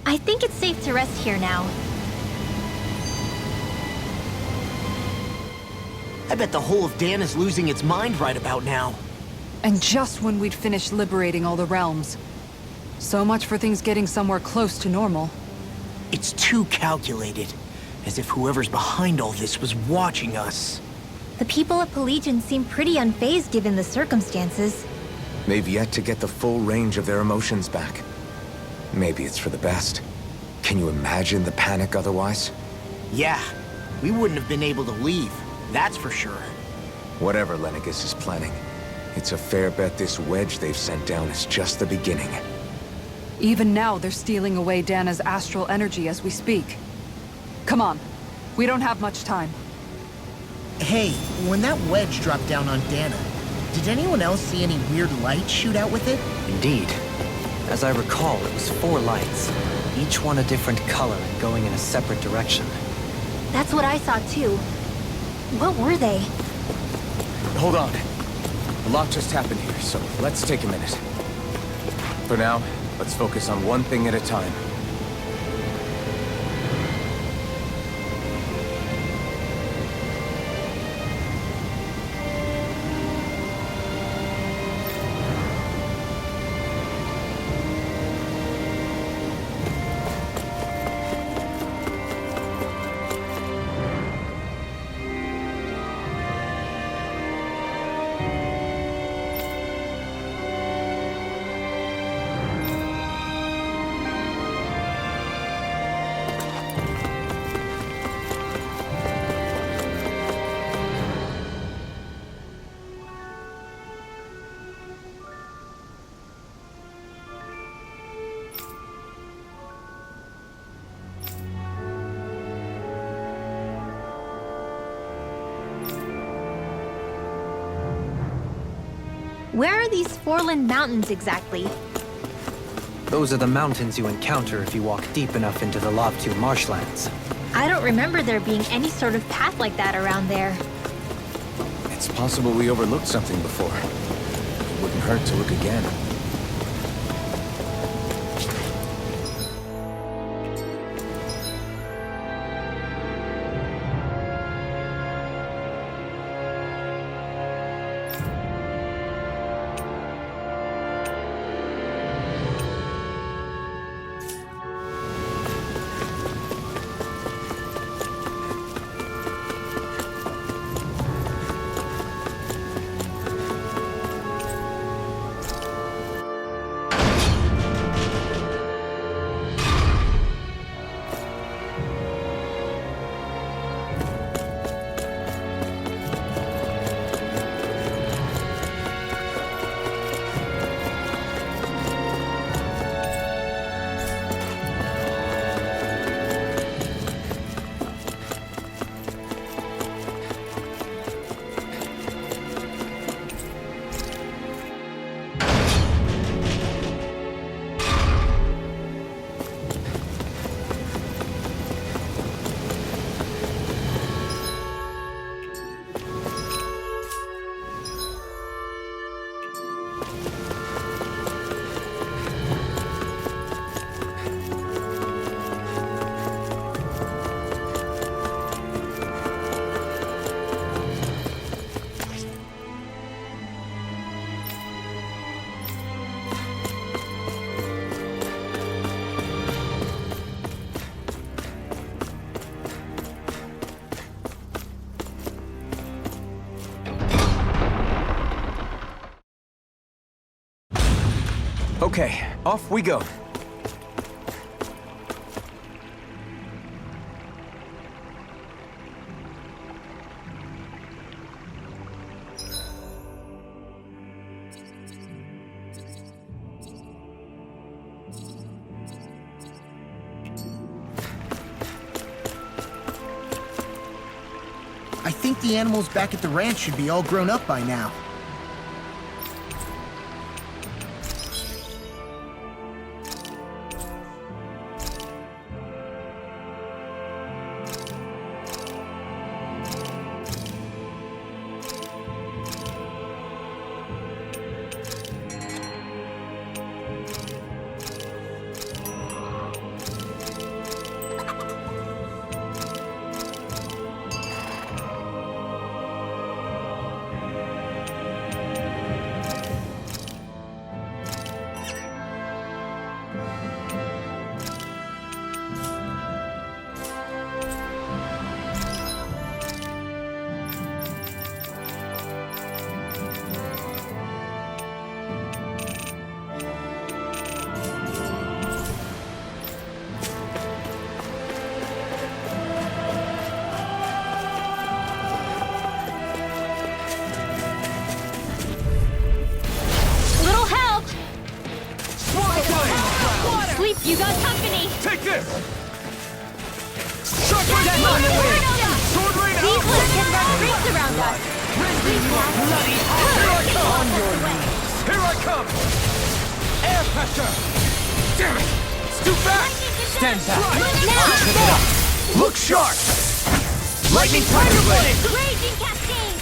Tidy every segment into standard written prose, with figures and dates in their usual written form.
I think it's safe to rest here now. I bet the whole of Dan is losing its mind right about now. And just when we'd finished liberating all the realms. So much for things getting somewhere close to normal. It's too calculated. As if whoever's behind all this was watching us. The people of Pelegion seem pretty unfazed given the circumstances. They've yet to get the full range of their emotions back. Maybe it's for the best. Can you imagine the panic otherwise? Yeah, we wouldn't have been able to leave, that's for sure. Whatever Lenegis is planning, it's a fair bet this wedge they've sent down is just the beginning. Even now, they're stealing away Dana's astral energy as we speak. Come on. We don't have much time. Hey, when that wedge dropped down on Dana, did anyone else see any weird lights shoot out with it? Indeed. As I recall, it was 4 lights, each one a different color and going in a separate direction. That's what I saw too. What were they? Hold on. A lot just happened here, so let's take a minute. For now, let's focus on one thing at a time. Where are these Foreland Mountains exactly? Those are the mountains you encounter if you walk deep enough into the Lavtu marshlands. I don't remember there being any sort of path like that around there. It's possible we overlooked something before. It wouldn't hurt to look again. Okay, off we go. I think the animals back at the ranch should be all grown up by now. You got company! Take this! Sword Rain These lists can run rings around us! Here I come! Air pressure! Damn it! It's too fast! Stand back. Now! Look sharp! Lightning Tiger Blade! Raging Cascade!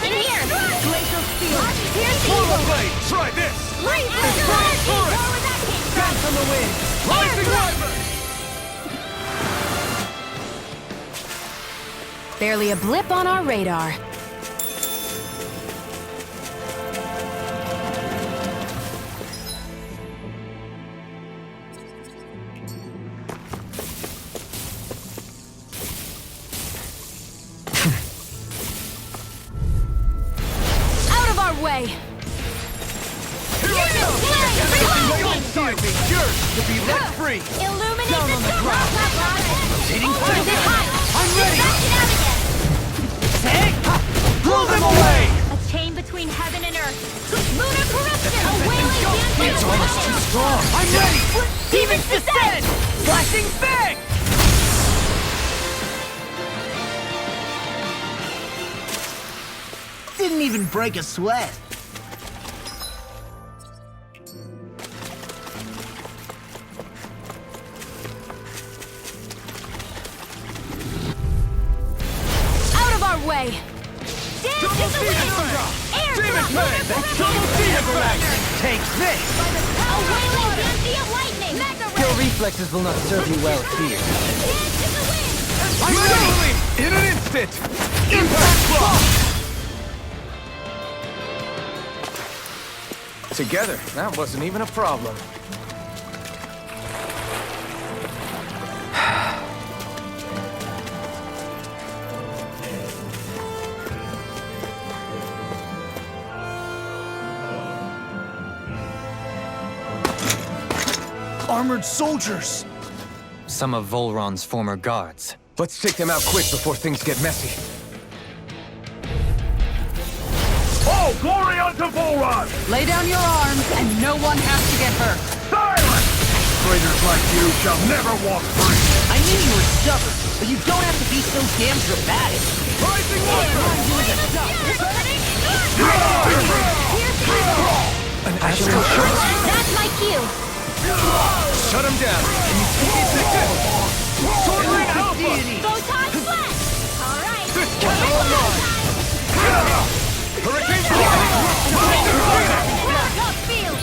in here! Glacial Steel! Piercing Polar Eagle! Blade! Try this! Laser! Where that came from? Dance on the wind! Rising Wyvern! Barely a blip on our radar. Out of our way! Alongside me, yours to be let free! Illuminate the ground! Rotating Hold it high! I'm ready! Back it out again! Blow them away! A chain between heaven and earth. Lunar corruption! A wailing dance! It's almost too strong! I'm ready! Demons descend! Flashing bang! Didn't even break a sweat. Out of our way! Dance in the wind! Air Demon drop! Fang! Lunar Double corruption! Take this! A wailing dance of lightning! Mega Your ray! reflexes will not serve you well here. Dance in the wind! I'm ready! In an instant! Impact block! Together, that wasn't even a problem. Armored soldiers! Some of Volron's former guards. Let's take them out quick before things get messy. All glory unto Volron! Lay down your arms, and no one has to get hurt. Silence! Traitors like you shall never walk free! I knew you were stubborn, but you don't have to be so damn dramatic. Rising An astral shot! That's my cue! Shut him down! Can you take it like this? Sword Rain Alpha! Photon flash! Alright! This can't go on! Hurricane Rock field!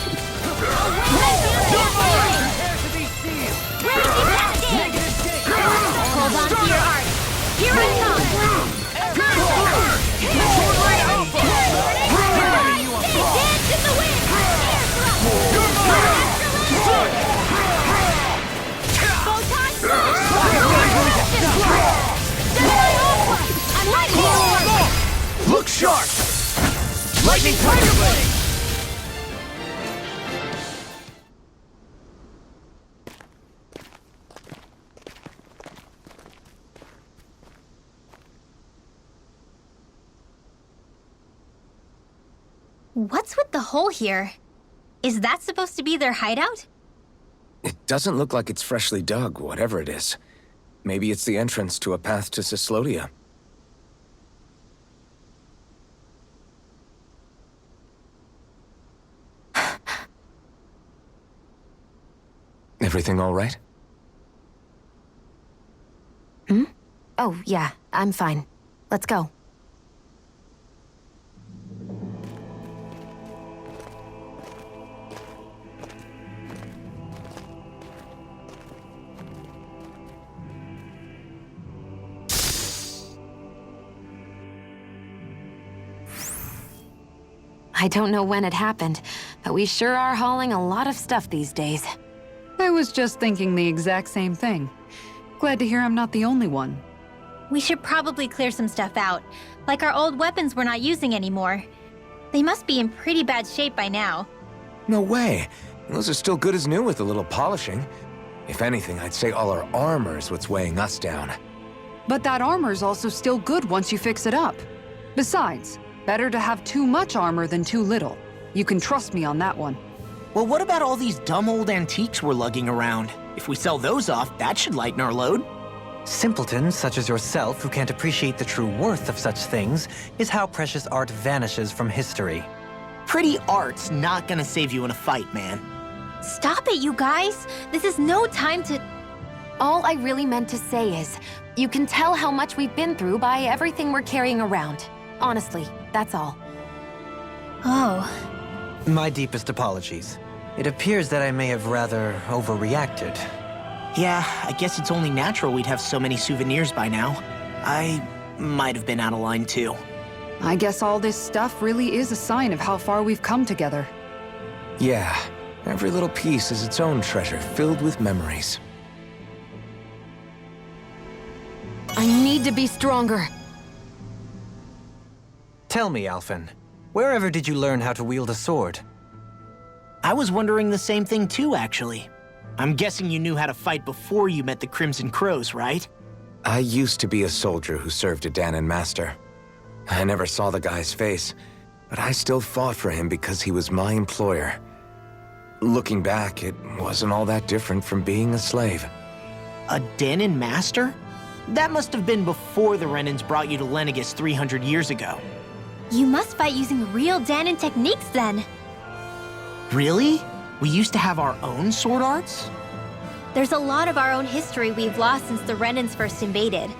Hold on to your art. Here I come! Sword Rain Alpha! Dance in the wind! Photon I'm ready! Look sharp! Lightning Tiger Blade! What's with the hole here? Is that supposed to be their hideout? It doesn't look like it's freshly dug, whatever it is. Maybe it's the entrance to a path to Cyslodia. Everything all right? Oh, yeah, I'm fine. Let's go. I don't know when it happened, but we sure are hauling a lot of stuff these days. I was just thinking the exact same thing. Glad to hear I'm not the only one. We should probably clear some stuff out, like our old weapons we're not using anymore. They must be in pretty bad shape by now. No way. Those are still good as new with a little polishing. If anything, I'd say all our armor is what's weighing us down. But that armor's also still good once you fix it up. Besides, better to have too much armor than too little. You can trust me on that one. Well, what about all these dumb old antiques we're lugging around? If we sell those off, that should lighten our load. Simpletons such as yourself who can't appreciate the true worth of such things is how precious art vanishes from history. Pretty art's not gonna save you in a fight, man. Stop it, you guys! This is no time to... All I really meant to say is, you can tell how much we've been through by everything we're carrying around. Honestly, that's all. Oh. My deepest apologies. It appears that I may have rather overreacted. Yeah, I guess it's only natural we'd have so many souvenirs by now. I might have been out of line too. I guess all this stuff really is a sign of how far we've come together. Yeah, every little piece is its own treasure filled with memories. I need to be stronger. Tell me, Alphen, wherever did you learn how to wield a sword? I was wondering the same thing too, actually. I'm guessing you knew how to fight before you met the Crimson Crows, right? I used to be a soldier who served a Dahnan master. I never saw the guy's face, but I still fought for him because he was my employer. Looking back, it wasn't all that different from being a slave. A Dahnan master? That must have been before the Renans brought you to Lenegis 300 years ago. You must fight using real Dahnan techniques then. Really? We used to have our own sword arts? There's a lot of our own history we've lost since the Renans first invaded.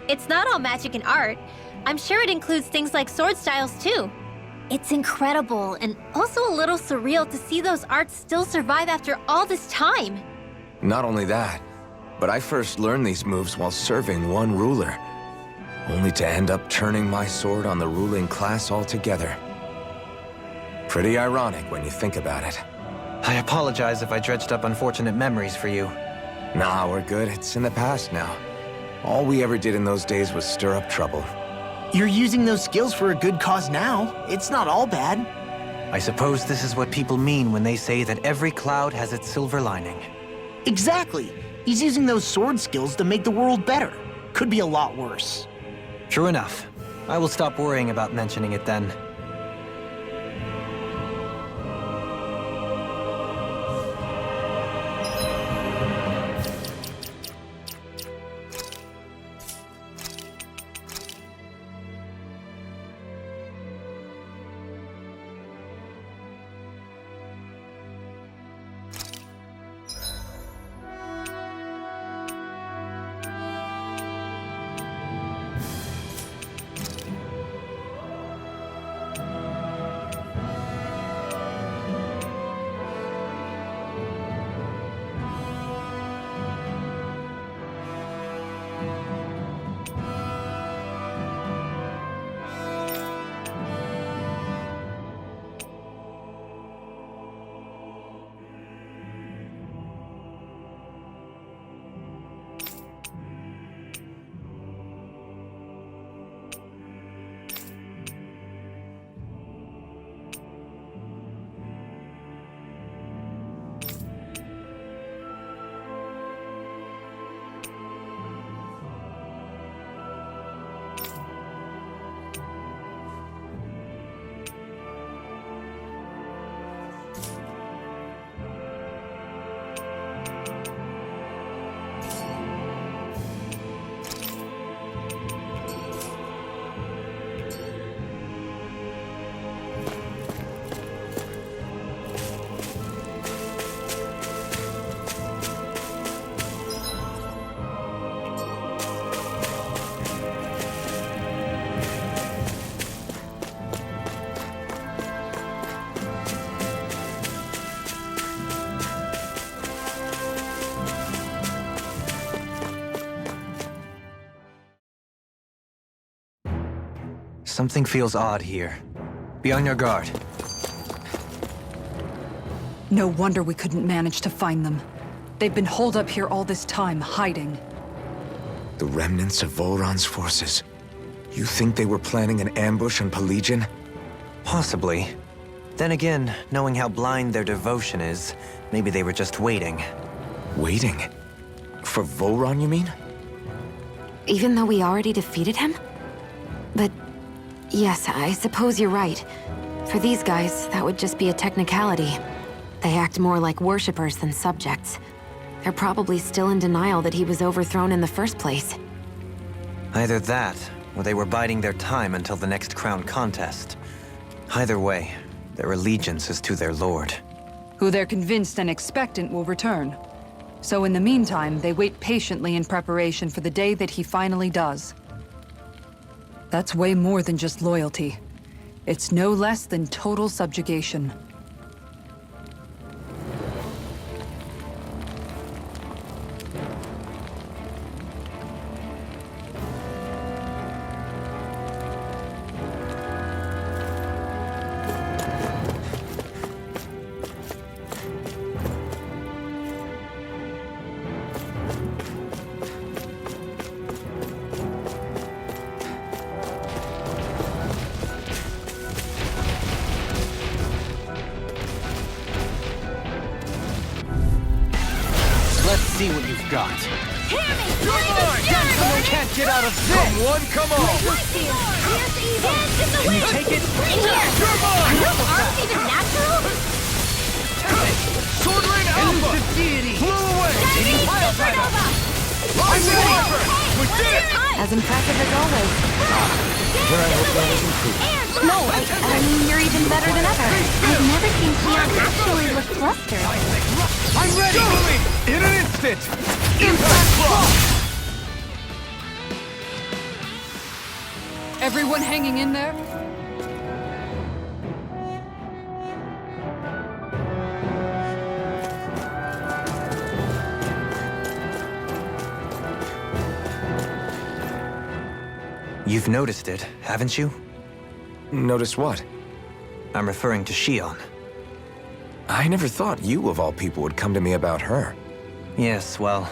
It's not all magic and art. I'm sure it includes things like sword styles too. It's incredible and also a little surreal to see those arts still survive after all this time. Not only that, but I first learned these moves while serving one ruler, only to end up turning my sword on the ruling class altogether. Pretty ironic when you think about it. I apologize if I dredged up unfortunate memories for you. Nah, we're good. It's in the past now. All we ever did in those days was stir up trouble. You're using those skills for a good cause now. It's not all bad. I suppose this is what people mean when they say that every cloud has its silver lining. Exactly. He's using those sword skills to make the world better. Could be a lot worse. True enough. I will stop worrying about mentioning it then. Something feels odd here. Be on your guard. No wonder we couldn't manage to find them. They've been holed up here all this time, hiding. The remnants of Volron's forces. You think they were planning an ambush on Pelagian? Possibly. Then again, knowing how blind their devotion is, maybe they were just waiting. Waiting? For Volron, you mean? Even though we already defeated him? But yes, I suppose you're right. For these guys, that would just be a technicality. They act more like worshippers than subjects. They're probably still in denial that he was overthrown in the first place. Either that, or they were biding their time until the next crown contest. Either way, their allegiance is to their lord. Who they're convinced and expectant will return. So in the meantime, they wait patiently in preparation for the day that he finally does. That's way more than just loyalty. It's no less than total subjugation. Let's see what you've got. Someone Can't get out of this! Come on, come on! Can you take it? Are those arms even natural? Sword Rain Alpha! Flew away! I'm ready! We did it! As impressive as always. No, I mean, you're even better than ever. I've never seen Xion actually look flustered. I'm ready! In an instant! Impact Block! Everyone hanging in there? You've noticed it, haven't you? Notice what? I'm referring to Xion. I never thought you, of all people, would come to me about her. Yes, well,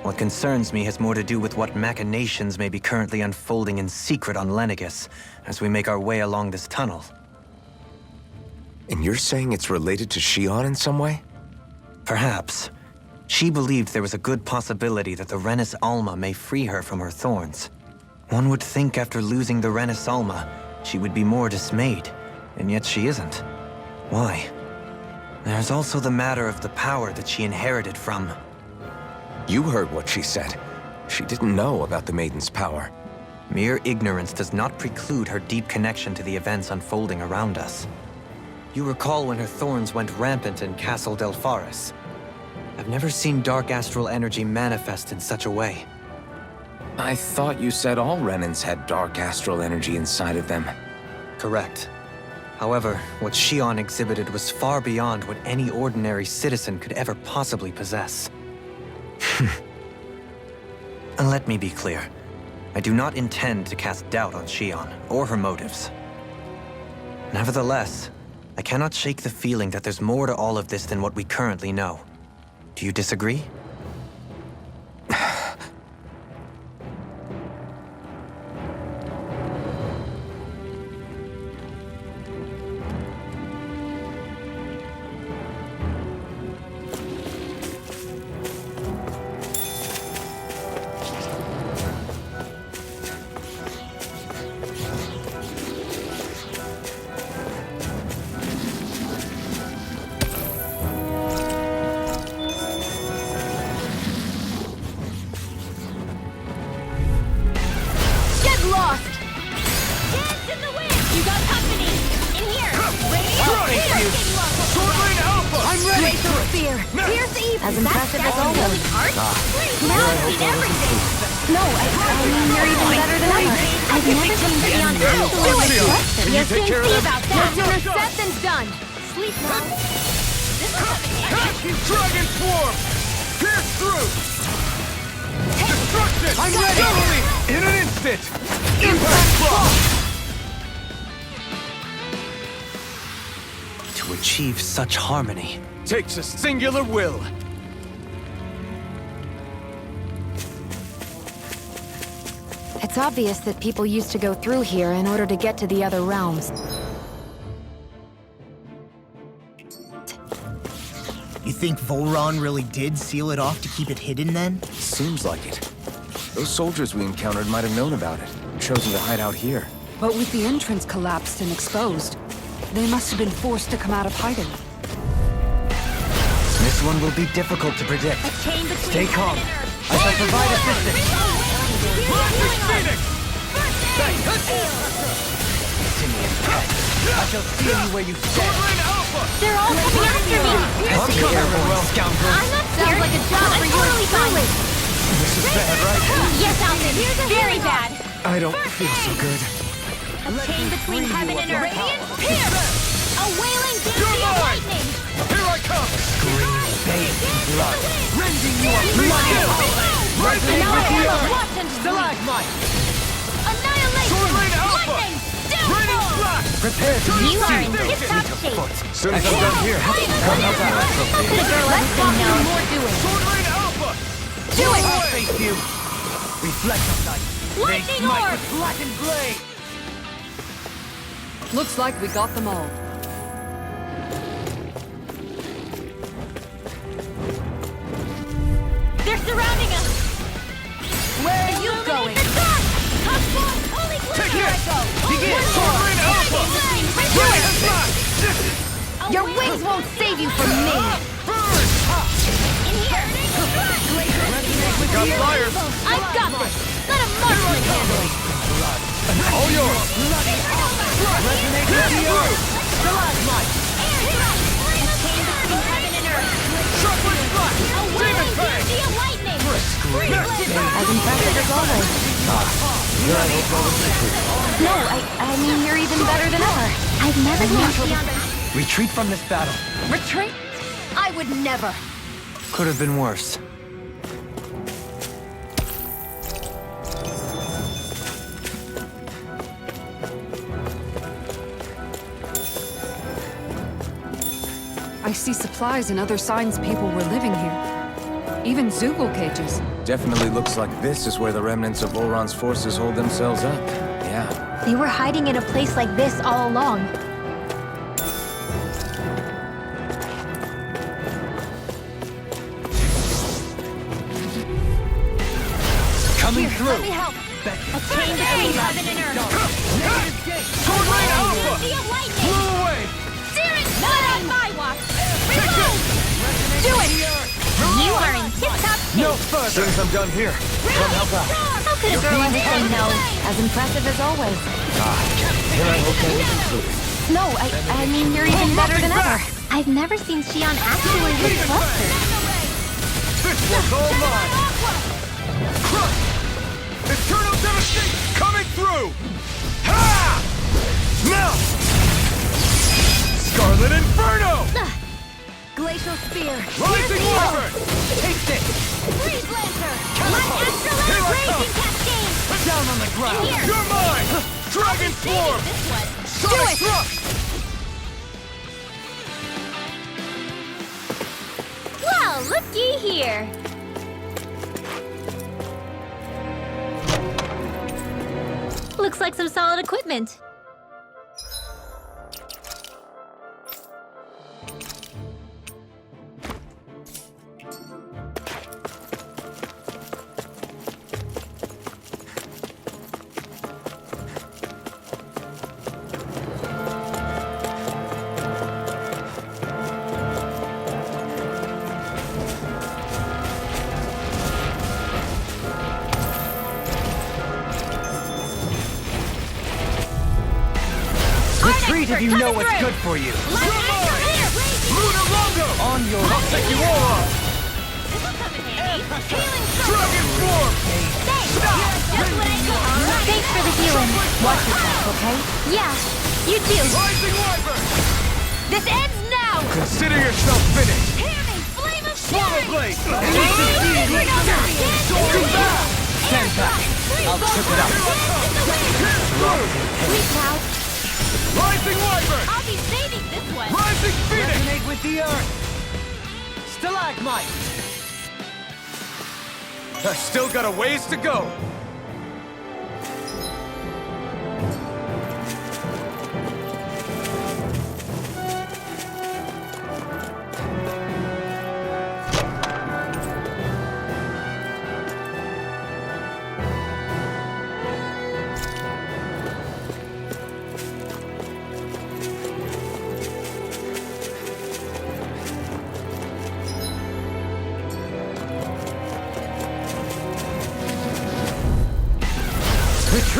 what concerns me has more to do with what machinations may be currently unfolding in secret on Lenegis as we make our way along this tunnel. And you're saying it's related to Xion in some way? Perhaps. She believed there was a good possibility that the Renis Alma may free her from her thorns. One would think after losing the Renis Alma, she would be more dismayed, and yet she isn't. Why? There's also the matter of the power that she inherited from... You heard what she said. She didn't know about the Maiden's power. Mere ignorance does not preclude her deep connection to the events unfolding around us. You recall when her thorns went rampant in Castle Del Faris. I've never seen dark astral energy manifest in such a way. I thought you said all Renans had dark astral energy inside of them. Correct. However, what Xion exhibited was far beyond what any ordinary citizen could ever possibly possess. And let me be clear. I do not intend to cast doubt on Xion or her motives. Nevertheless, I cannot shake the feeling that there's more to all of this than what we currently know. Do you disagree? As impressive as always. Now I see everything. No, I mean, you're even better than ever. I've never seen Xion actually look flustered. Can you take care of See them? about No that. sooner said than done. Sleep now. Dragon Swarm! Pierce through! Destruction! I'm ready! In an instant! Impact Block! To achieve such harmony. Takes a singular will. It's obvious that people used to go through here in order to get to the other realms. You think Volron really did seal it off to keep it hidden then? Seems like it. Those soldiers we encountered might have known about it, chosen to hide out here. But with the entrance collapsed and exposed, they must have been forced to come out of hiding. This one will be difficult to predict. A chain between Stay calm. heaven and earth. I shall provide assistance. Phoenix! Simian pet. I shall steal you where you stand. Swordling Alpha! They're all coming after me! I'm coming, well, scoundrel. I'm not scared. Sounds like a job for you totally fine. This is bad, right? Yes, Alvin. Very bad. I don't feel so good. A chain between heaven and earth. Radiant pierce! A wailing dancing of lightning! Here I come! Scream, bathed in blood. Rending you are bloody! Rising with the earth! Stalagmite! Annihilation! Swordling Alpha! Lightning! Raining Downfall! Flash! Prepare to You are in receive. tip-top shape. Soon as I'm done here, come help out. How could a girl like me know? More doing. Swordling Alpha! Do it! I'll face you. Reflect of light. Lightning They smite orb! with blackened blade. Looks like we got them all. They're surrounding us! Where are you going? Holy Take Here it! I go! Begin! Swordling Alpha! Raining Flash! Your wings won't save you from me! Burn! In here! Got fires! I've got this! Let a marksman handle it! All yours! Resonate with the earth. Stalagmite. Sharpwood Flash! Demon Fang! Lightning! As impressive as always. No, I mean you're even better than ever. I've never seen beyond Retreat from this battle. Retreat? I would never. Could have been worse. I see supplies and other signs people were living here. Even Zoogle cages. Definitely looks like this is where the remnants of Oron's forces hold themselves up. Yeah. They were hiding in a place like this all along. Coming Let through. me help! A chain between heaven and earth! Swordling Alpha! Sea of lightning! Blew away! Sear it! Not on my watch! Reload! Do it! You are in tip-top shape! No further. Soon as I'm done here, come help out. How could a girl like say no? As impressive as always. Here I hope that was included. No, I mean you're even better than ever. I've never seen Shion actually look flustered. This one's all mine! Crush! Eternal Devastation coming through! Ha! Now! Scarlet Inferno! Glacial Spear. Rising Wyvern! Taste it. Freeze Lancer! My Astrolabe Here I Raging come. Cascade! Down on the ground. Here! You're mine! Dragon Swarm! This one! Sonic Thrust! Well, looky here! Looks like some solid equipment. Retreat if you know what's good for you. Lunar Longo! On your Sekiwara! Dragon Swarm! Thanks for the healing. Watch yourself, okay? Yeah, you do. Rising Wyvern! This ends now! Consider yourself finished! Hear me, flame of Swallow fury! Blade! stand back. I'll trip it up. Sweet cloud, Rising Wyvern! I'll be saving this one. Rising Phoenix! Resonate with the earth. Stalagmite. I've still got a ways to go!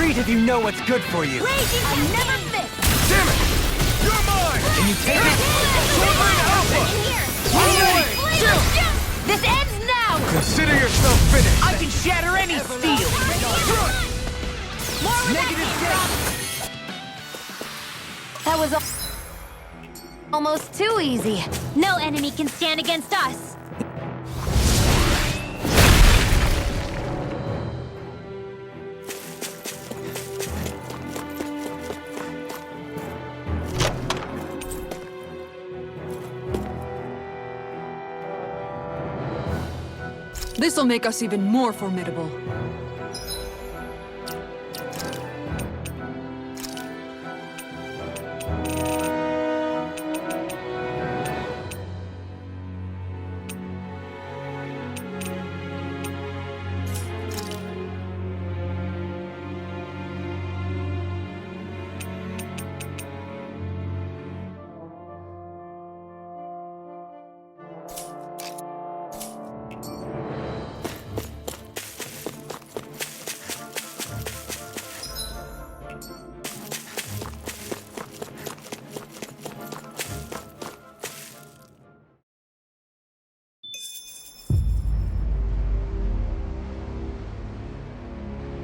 Retreat if you know what's good for you. Raging I never miss! Damn it! You're mine! Can you take it? Sword Rain Alpha! This ends now! Consider yourself finished! I can shatter any steel! That was almost too easy. No enemy can stand against us! This'll make us even more formidable.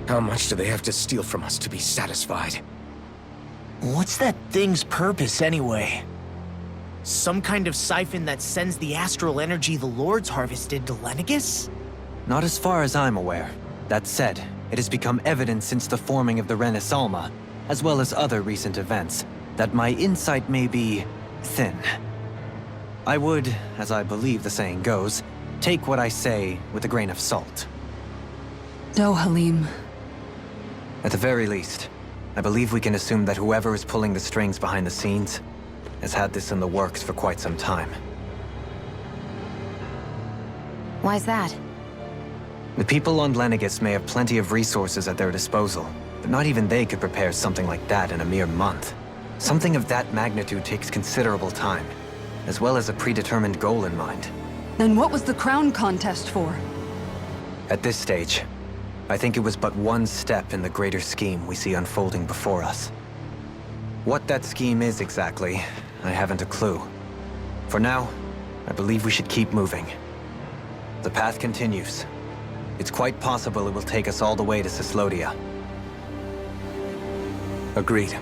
How much do they have to steal from us to be satisfied? What's that thing's purpose, anyway? Some kind of siphon that sends the astral energy the Lords harvested to Lenegis? Not as far as I'm aware. That said, it has become evident since the forming of the Renans Alma, as well as other recent events, that my insight may be thin. I would, as I believe the saying goes, take what I say with a grain of salt. No, Halim. At the very least, I believe we can assume that whoever is pulling the strings behind the scenes has had this in the works for quite some time. Why's that? The people on Lenegis may have plenty of resources at their disposal, but not even they could prepare something like that in a mere month. Something of that magnitude takes considerable time, as well as a predetermined goal in mind. Then what was the crown contest for? At this stage, I think it was but one step in the greater scheme we see unfolding before us. What that scheme is exactly, I haven't a clue. For now, I believe we should keep moving. The path continues. It's quite possible it will take us all the way to Cyslodia. Agreed.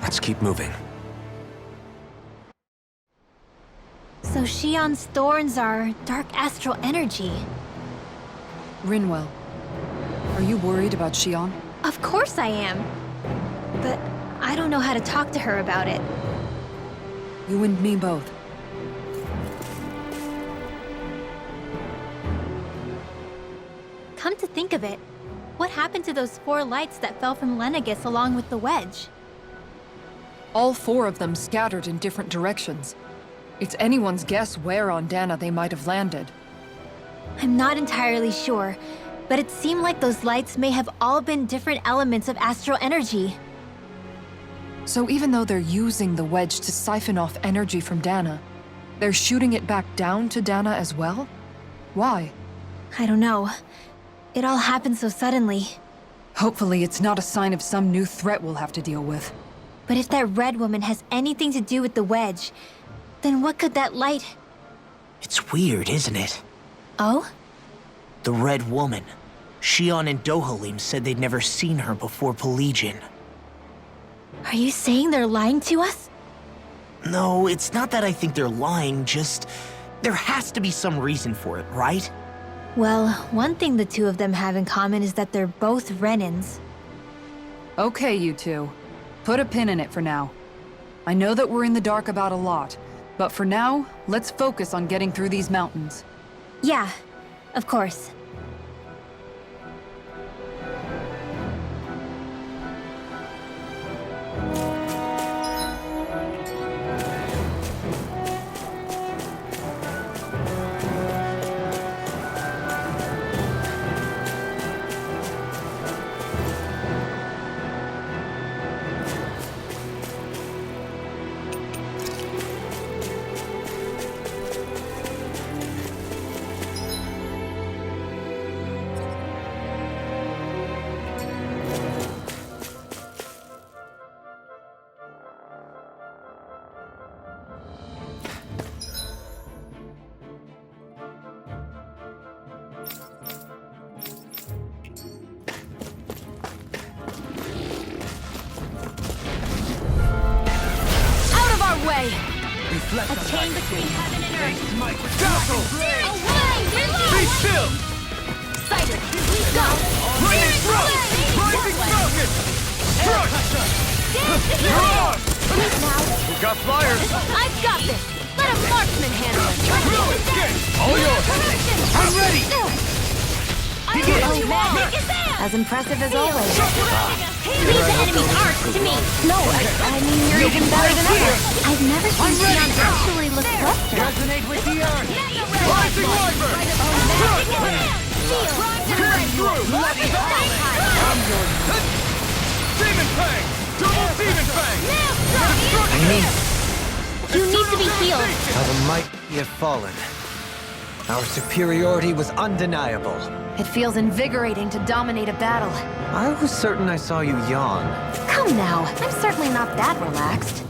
Let's keep moving. So Shion's thorns are dark astral energy. Rinwell. Are you worried about Shion? Of course I am. But I don't know how to talk to her about it. You and me both. Come to think of it, what happened to those 4 lights that fell from Lenegis along with the wedge? All 4 of them scattered in different directions. It's anyone's guess where on Dahna they might have landed. I'm not entirely sure, but it seemed like those lights may have all been different elements of astral energy. So even though they're using the wedge to siphon off energy from Dahna, they're shooting it back down to Dahna as well? Why? I don't know. It all happened so suddenly. Hopefully it's not a sign of some new threat we'll have to deal with. But if that red woman has anything to do with the wedge, then what could that light... It's weird, isn't it? Oh? The Red Woman. Shion and Dohalim said they'd never seen her before Pelagian. Are you saying they're lying to us? No, it's not that I think they're lying, just... there has to be some reason for it, right? Well, one thing the 2 of them have in common is that they're both Renans. Okay, you 2. Put a pin in it for now. I know that we're in the dark about a lot, but for now, let's focus on getting through these mountains. Yeah, of course. Reflect A on chain my between skin. heaven and earth. Smite with dazzle! Away! Be still! Sighted! We go! Lightning thrust! Rising falcon! Crush! You're on! Now, We got flyers! I've got this! Let a marksman handle it! Thrill escape! All yours! I'm ready! Begin! As impressive as always. Leave the enemy's arts to me! No, I mean, you're even better than ever. I've never seen Xion actually look flustered. Resonate with the earth! Rising Wyvern! Pierce through! I'm yours! Demon Fang! Double Demon Fang! You need to be healed. How the mighty have fallen. Our superiority was undeniable. It feels invigorating to dominate a battle. I was certain I saw you yawn. Come now, I'm certainly not that relaxed.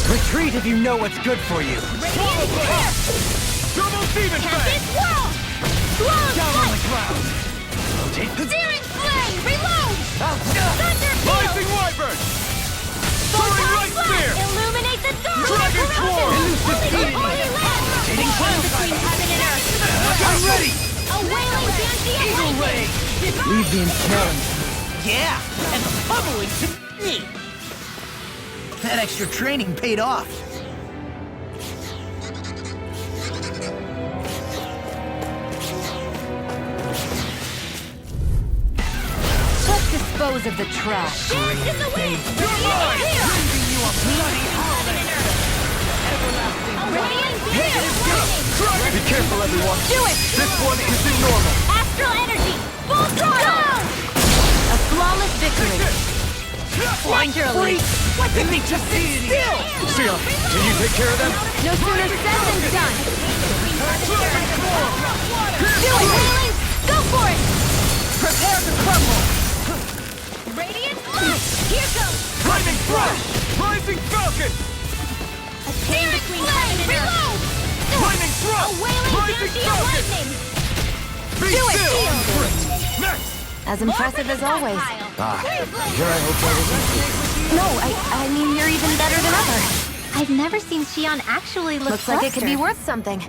Retreat if you know what's good for you. Double Demon Fang! Down on the ground. Searing flame! Reload! Rising Wyvern! Soaring Light Spear! Illuminate the dark! Dragon Swarm! Holy land! Chain between heaven and earth! I'm ready! A wailing banshee of lightning! Leave the ensnaring. Yeah, and the pummeling to me. That extra training paid off. Let's dispose of the trash. Dance in the wind! You're mine! Bringing you a bloody holiday! Radiant Spear! Be careful, everyone! Do it! This one isn't normal! Astral energy! Full throttle! A flawless victory. Literally! What did they just sit still? Sion, can you take care of them? No sooner said than done. Do it, Wailing! Go for it! Prepare to crumble. Radiant light! Here goes! Lightning Flash! Rising Falcon! A chain between heaven and earth! Reload! Lightning A Thrust! wailing Rising banshee of Falcon! lightning! Be Do it, still! Shield! Next! As impressive as always. Here I hope I was. No, I mean, you're even better than ever. I've never seen Xion actually look Looks like it could be worth something.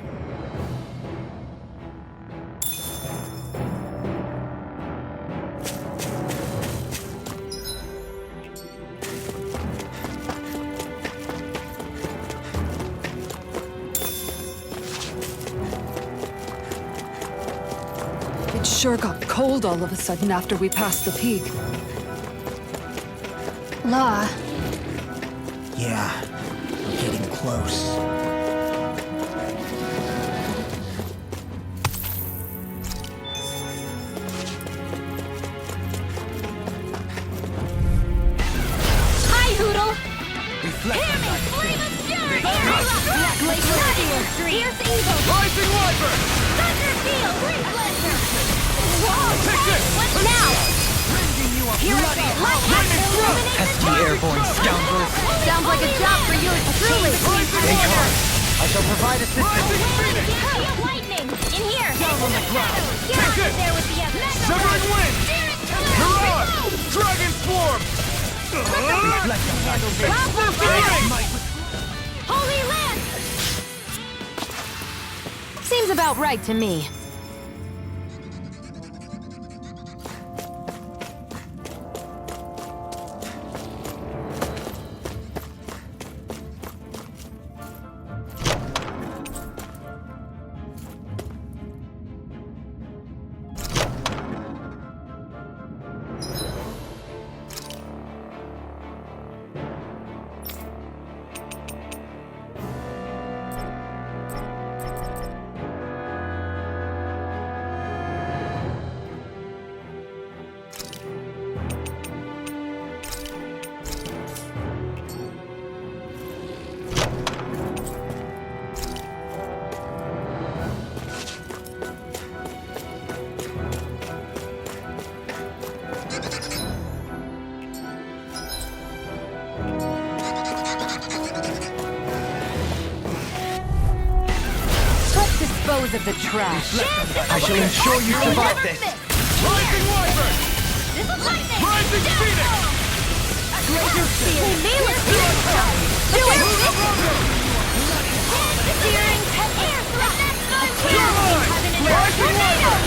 It sure got cold all of a sudden after we passed the peak. Law. Yeah, we're getting close. Hi, Hoodle! Reflect on my Flame of fury! Rising Fierce evil! Wyvern! Thunder field! Great pleasure! Take this! What now? Here I go! Lightning Thrust! Pesky airborne scoundrels. Sounds like a job for you, truly. Take heart. I shall provide assistance. Rising Phoenix! Banshee of lightning! In here! Down on the ground! Get Take out this! there with the Severing Wind! You're on! Dragon Swarm! Reflect on my Holy Land! Seems about right to me. dispose of the trash. I shall ensure you survive this. Rising Wyvern! This is lightning! Rising Phoenix! Do it! Searing air thrust! You're mine! Rising Wyvern!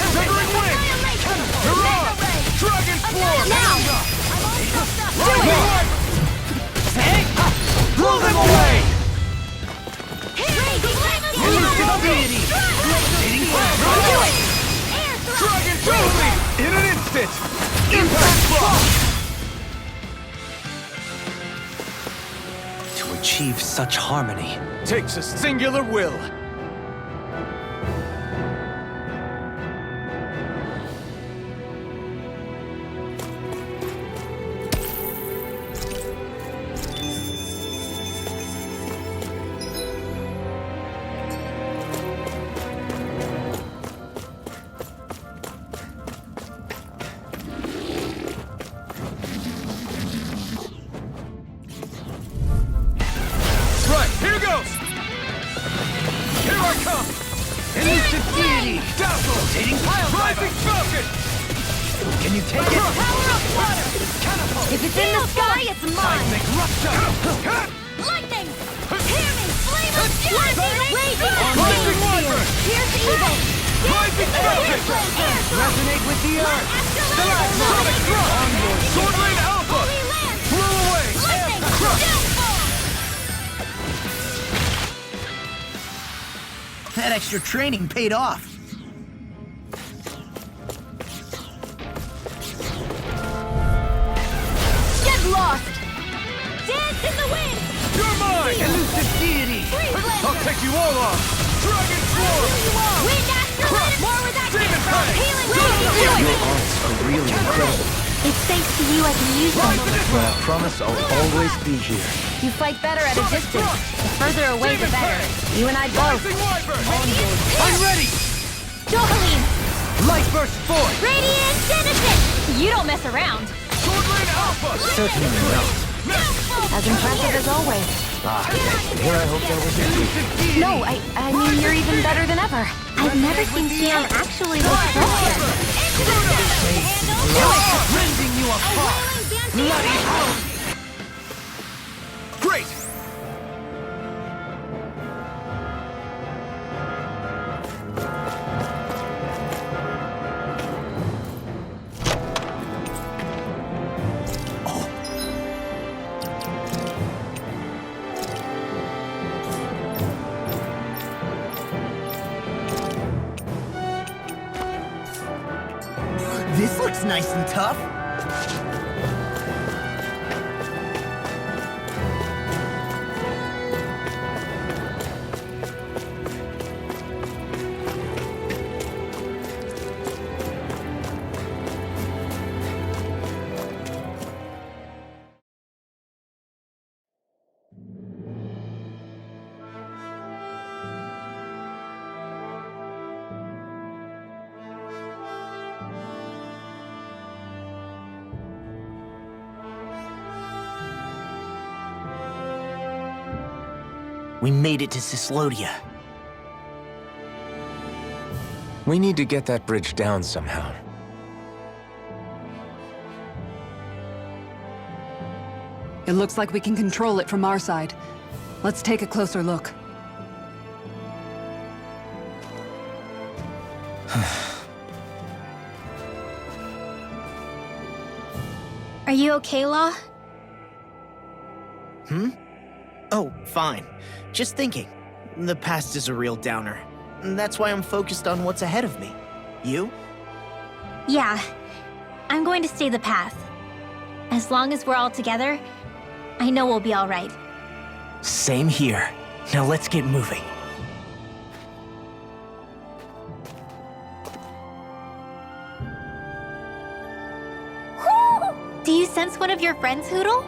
Severing Wing! Mirage! Dragon Floor! Now! Rising Wyvern! Blow them away! Elusive Deity! Dragon Jubilee! In an instant! Impact Block! To achieve such harmony, Takes a singular will. Right, here goes! Here I come! Elusive Deity! Dazzle! Rotating Pile Rising Falcon! can you take it? If it's in the sky, it's mine! Seismic Rupture! Lightning! Hear me! Flame of fury! Raging! Rising Wyvern! Pierce evil! Rising Falcon! Resonate with the earth! Sonic Thrust! Sword Lane Alpha! Blow away! Lightning! Crush! That extra training paid off. Get lost! Dance in the wind! You're mine! Elusive Deity! I'll take you all on! Dragon Swarm! Wind astrolated! More with that Demon Fang! healing Your ray! arts are really incredible, It's thanks to you I can use them. but I promise I'll always be here. You fight better at a Sonic distance. Thrust! The further away, the Demon better. Fang! You and I both. Rising Wyvern! I'm ready! Johaline! Light Burst Force! Radiant Genesis! You don't mess around. Sword Lane Alpha! Certainly not. As impressive as always. Here I hope there was a key. No, I mean, you're even better than ever. I've never seen Xian actually look frustrated. Rending you apart! Bloody hell! Great! This looks nice and tough. We made it to Cislodia. We need to get that bridge down somehow. It looks like we can control it from our side. Let's take a closer look. Are you okay, Law? Oh, fine. Just thinking. The past is a real downer. That's why I'm focused on what's ahead of me. You? Yeah. I'm going to stay the path. As long as we're all together, I know we'll be all right. Same here. Now let's get moving. Do you sense one of your friends, Hoodle?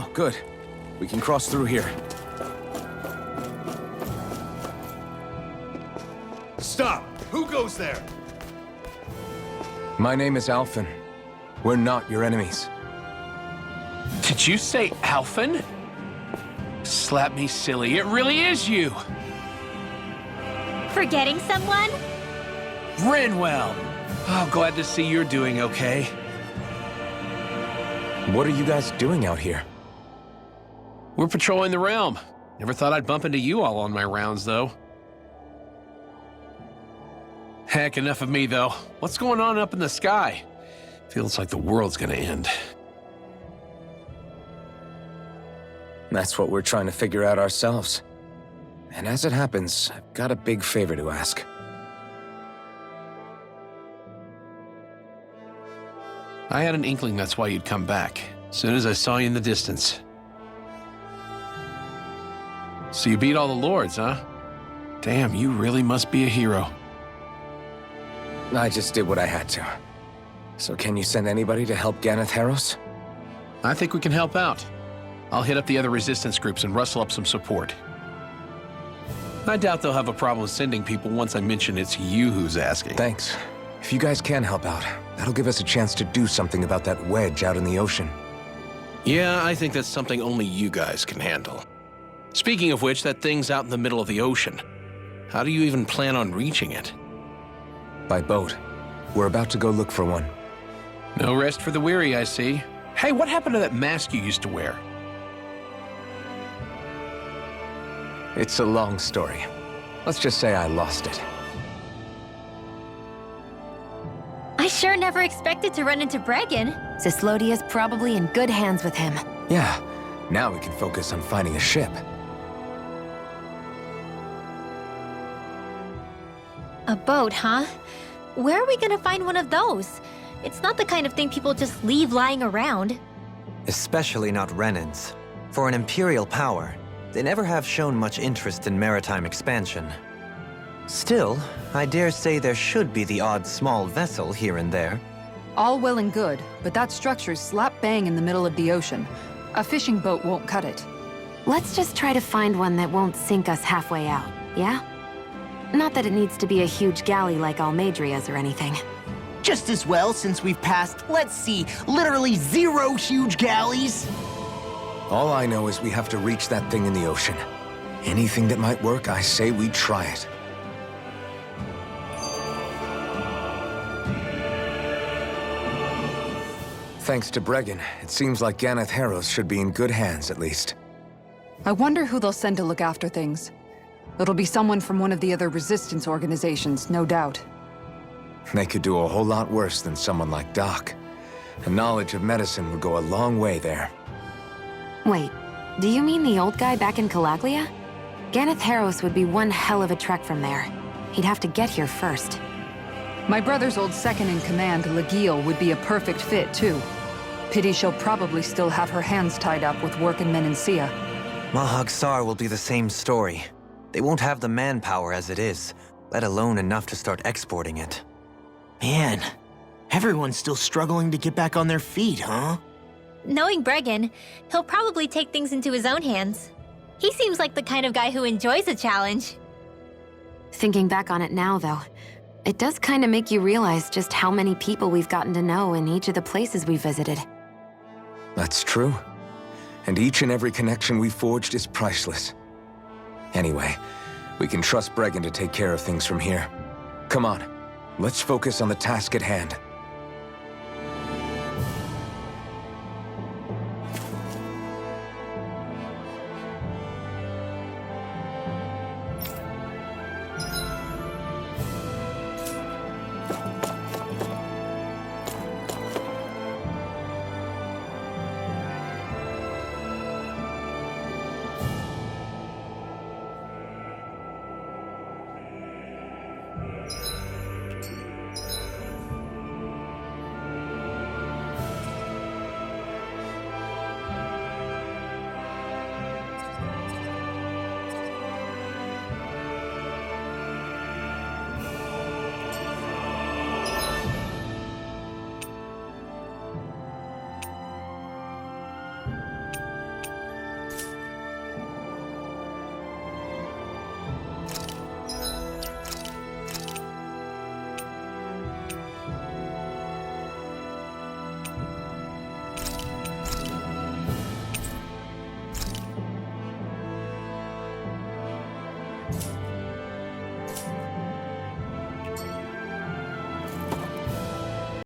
Oh, good. We can cross through here. Stop! Who goes there? My name is Alphen. We're not your enemies. Did you say Alphen? Slap me silly, it really is you! Forgetting someone? Renwell! Oh, glad to see you're doing okay. What are you guys doing out here? We're patrolling the realm. Never thought I'd bump into you all on my rounds, though. Heck, enough of me, though. What's going on up in the sky? Feels like the world's gonna end. That's what we're trying to figure out ourselves. And as it happens, I've got a big favor to ask. I had an inkling that's why you'd come back. As soon as I saw you in the distance. So you beat all the lords, huh? Damn, you really must be a hero. I just did what I had to. So can you send anybody to help Ganeth Harros? I think we can help out. I'll hit up the other resistance groups and rustle up some support. I doubt they'll have a problem sending people once I mention it's you who's asking. Thanks. If you guys can help out, that'll give us a chance to do something about that wedge out in the ocean. Yeah, I think that's something only you guys can handle. Speaking of which, that thing's out in the middle of the ocean. How do you even plan on reaching it? By boat. We're about to go look for one. No rest for the weary, I see. Hey, what happened to that mask you used to wear? It's a long story. Let's just say I lost it. I sure never expected to run into Bregan. Cislodia's probably in good hands with him. Yeah, now we can focus on finding a ship. A boat, huh? Where are we gonna find one of those? It's not the kind of thing people just leave lying around. Especially not Renans. For an imperial power, they never have shown much interest in maritime expansion. Still, I dare say there should be the odd small vessel here and there. All well and good, but that structure's slap bang in the middle of the ocean. A fishing boat won't cut it. Let's just try to find one that won't sink us halfway out, yeah? Not that it needs to be a huge galley like Almadria's or anything. Just as well, since we've passed, let's see, literally 0 huge galleys. All I know is we have to reach that thing in the ocean. Anything that might work, I say we try it. Thanks to Bregan, it seems like Ganeth Harros should be in good hands, at least. I wonder who they'll send to look after things. It'll be someone from one of the other resistance organizations, no doubt. They could do a whole lot worse than someone like Doc. A knowledge of medicine would go a long way there. Wait, do you mean the old guy back in Calaglia? Ganeth Harros would be one hell of a trek from there. He'd have to get here first. My brother's old second-in-command, Legil, would be a perfect fit, too. Pity she'll probably still have her hands tied up with work in Menancia. Mahag Sar will be the same story. They won't have the manpower as it is, let alone enough to start exporting it. Man, everyone's still struggling to get back on their feet, huh? Knowing Bregan, he'll probably take things into his own hands. He seems like the kind of guy who enjoys a challenge. Thinking back on it now, though, it does kind of make you realize just how many people we've gotten to know in each of the places we visited. That's true. And each and every connection we forged is priceless. Anyway, we can trust Bregan to take care of things from here. Come on, let's focus on the task at hand.